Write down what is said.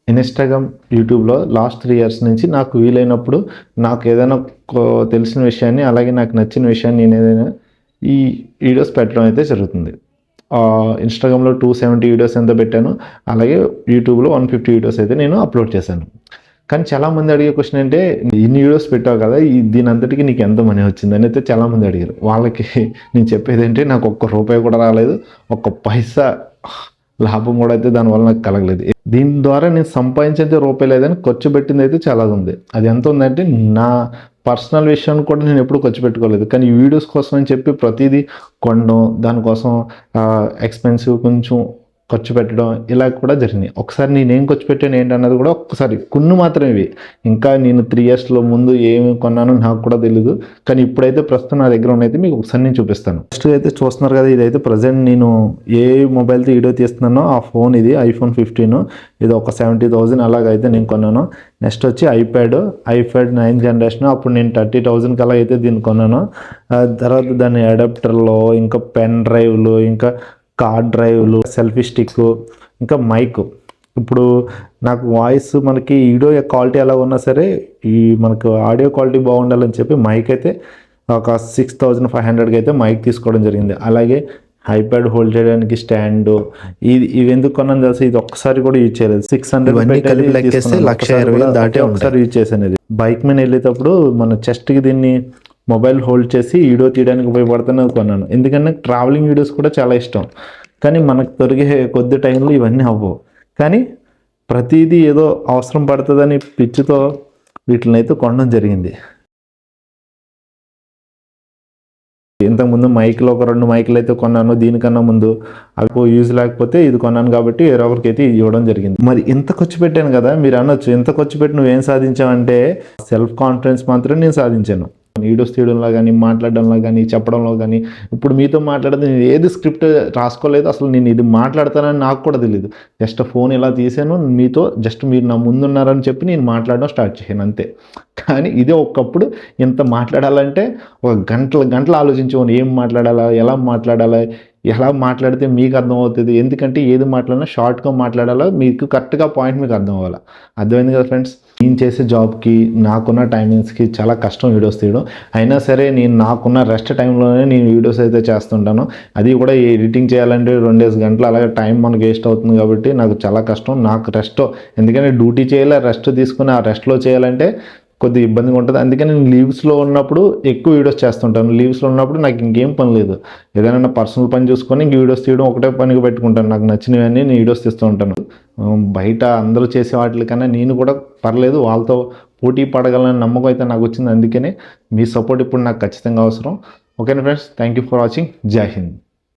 Instagram, యూట్యూబ్‌లో last 3 years నుంచి నాకు వీలైనప్పుడు నాకు ఏదైనా తెలిసిన విషయాన్ని, అలాగే నాకు నచ్చిన విషయాన్ని నేను ఏదైనా ఈ వీడియోస్ పెట్టడం అయితే జరుగుతుంది. ఇన్‌స్టాగ్రామ్‌లో 270 వీడియోస్ ఎంతో పెట్టాను. అలాగే యూట్యూబ్‌లో 150 వీడియోస్ అయితే నేను అప్లోడ్ చేశాను. కానీ చాలామంది అడిగే క్వెషన్ ఏంటే, ఇన్ని వీడియోస్ పెట్టావు కదా! దీని అంతటికి నీకు ఎంత మనీ వచ్చిందని అయితే చాలామంది అడిగారు. వాళ్ళకి నేను చెప్పేదేంటి, నాకు ఒక్క రూపాయి కూడా రాలేదు. ఒక్క పైసా లాభం కూడా అయితే దానివల్ల నాకు కలగలేదు. దీని ద్వారా నేను సంపాదించేది రూపాయి లేదని ఖర్చు పెట్టింది అయితే చాలా ఉంది. అది ఎంత ఉందంటే, నా పర్సనల్ విషయాన్ని కూడా నేను ఎప్పుడు ఖర్చు పెట్టుకోలేదు. కానీ ఈ వీడియోస్ కోసం అని చెప్పి ప్రతిదీ కొనడం, దానికోసం ఎక్స్‌పెన్సివ్ కొంచెం ఖర్చు పెట్టడం ఇలా కూడా జరిగినాయి. ఒకసారి నేనేం ఖర్చు పెట్టాను ఏంటన్నది కూడా ఒక్కసారి కొన్ని మాత్రమే ఇవి. ఇంకా నేను 3 ఇయర్స్‌లో ముందు ఏమి కొన్నానో నాకు కూడా తెలీదు. కానీ ఇప్పుడైతే ప్రస్తుతం నా దగ్గర ఉన్నదైతే మీకు ఒకసారి నేను చూపిస్తాను. ఫస్ట్ అయితే చూస్తున్నారు కదా, ఇదైతే ప్రెజెంట్ నేను ఏ మొబైల్‌తో వీడియో తీస్తున్నానో ఆ ఫోన్ ఇది ఐఫోన్ 15. ఇది ఒక 70,000 అలాగైతే నేను కొన్నాను. నెక్స్ట్ వచ్చి ఐప్యాడ్ 9 జనరేషన్. అప్పుడు నేను 30,000 కలా అయితే దీన్ని కొన్నాను. తర్వాత దాని అడాప్టర్లో ఇంకా పెన్ డ్రైవ్లు, ఇంకా కార్డ్ డ్రైవ్లు, సెల్ఫీ స్టిక్, ఇంకా మైక్. ఇప్పుడు నాకు వాయిస్ మనకి వీడియో క్వాలిటీ ఎలా ఉన్నా సరే ఈ మనకు ఆడియో క్వాలిటీ బాగుండాలని చెప్పి మైక్ అయితే ఒక 6,500కి అయితే మైక్ తీసుకోవడం జరిగింది. అలాగే ఐప్యాడ్ హోల్డ్ చేయడానికి స్టాండ్. ఇవి ఎందుకు కొన్నాను తెలుసు, ఇది ఒక్కసారి కూడా యూజ్ చేయలేదు. 600 1,20,000 దాటే ఒకసారి యూజ్ చేశాను. ఇది బైక్ మీద వెళ్ళేటప్పుడు మన చెస్ట్కి దీన్ని మొబైల్ హోల్డ్ చేసి వీడియో తీయడానికి ఉపయోగపడుతుంది కొన్నాను. ఎందుకంటే ట్రావెలింగ్ వీడియోస్ కూడా చాలా ఇష్టం. కానీ మనకు దొరికే కొద్ది టైంలో ఇవన్నీ అవ్వవు. కానీ ప్రతిదీ ఏదో అవసరం పడుతుందని పిచ్చితో వీటిని అయితే కొనడం జరిగింది. ఇంతకుముందు మైక్లో ఒక 2 మైకులు అయితే కొన్నాను. దీనికన్నా ముందు అవి యూజ్ లేకపోతే ఇది కొన్నాను కాబట్టి వేరే ఒకరికి అయితే ఇవ్వడం జరిగింది. మరి ఇంత ఖర్చు పెట్టాను కదా, మీరు అనొచ్చు ఇంత ఖర్చు పెట్టి నువ్వేం సాధించావంటే, సెల్ఫ్ కాన్ఫిడెన్స్ మాత్రం నేను సాధించాను. వీడియోస్ తీయడంలో కానీ, మాట్లాడడంలో కానీ, చెప్పడంలో కానీ. ఇప్పుడు మీతో మాట్లాడితే నేను ఏది స్క్రిప్ట్ రాసుకోలేదు. అసలు నేను ఇది మాట్లాడతానని నాకు కూడా తెలియదు. జస్ట్ ఫోన్ ఇలా తీసాను, మీతో జస్ట్ మీరు నా ముందున్నారని చెప్పి నేను మాట్లాడడం స్టార్ట్ చేశాను అంతే. కానీ ఇదే ఒకప్పుడు ఇంత మాట్లాడాలంటే ఒక గంటలు ఆలోచించేవాడిని. ఏం మాట్లాడాలా, ఎలా మాట్లాడితే మీకు అర్థమవుతుంది. ఎందుకంటే ఏది మాట్లాడినా షార్ట్గా మాట్లాడాలా, మీకు కరెక్ట్గా పాయింట్ మీకు అర్థం అవ్వాలి. అర్థమైంది కదా ఫ్రెండ్స్. నేను చేసే జాబ్కి, నాకున్న టైమింగ్స్కి చాలా కష్టం వీడియోస్ తీయడం. అయినా సరే నేను నాకున్న రెస్ట్ టైంలోనే నేను వీడియోస్ అయితే చేస్తుంటాను. అది కూడా ఎడిటింగ్ చేయాలంటే 2 గంటలు అలాగే టైం మనకు వేస్ట్ అవుతుంది కాబట్టి నాకు చాలా కష్టం. నాకు రెస్ట్, ఎందుకంటే డ్యూటీ చేయాలి, రెస్ట్ తీసుకుని ఆ రెస్ట్లో చేయాలంటే కొద్దిగా ఇబ్బందిగా ఉంటుంది. అందుకని నేను లీవ్స్లో ఉన్నప్పుడు ఎక్కువ వీడియోస్ చేస్తుంటాను. లీవ్స్లో ఉన్నప్పుడు నాకు ఇంకేం పని లేదు. ఏదైనా పర్సనల్ పని చూసుకొని ఇంక వీడియోస్ తీయడం ఒకటే పనిగా పెట్టుకుంటాను. నాకు నచ్చినవన్నీ నేను వీడియోస్ తీస్తూ ఉంటాను. బయట అందరూ చేసే వాటికన్నా నేను కూడా పర్లేదు, వాళ్ళతో పోటీ పడగలనని నమ్మకం అయితే నాకు వచ్చింది. అందుకనే మీ సపోర్ట్ ఇప్పుడు నాకు ఖచ్చితంగా అవసరం. ఓకేనా friends, thank you for watching. జై హింద్.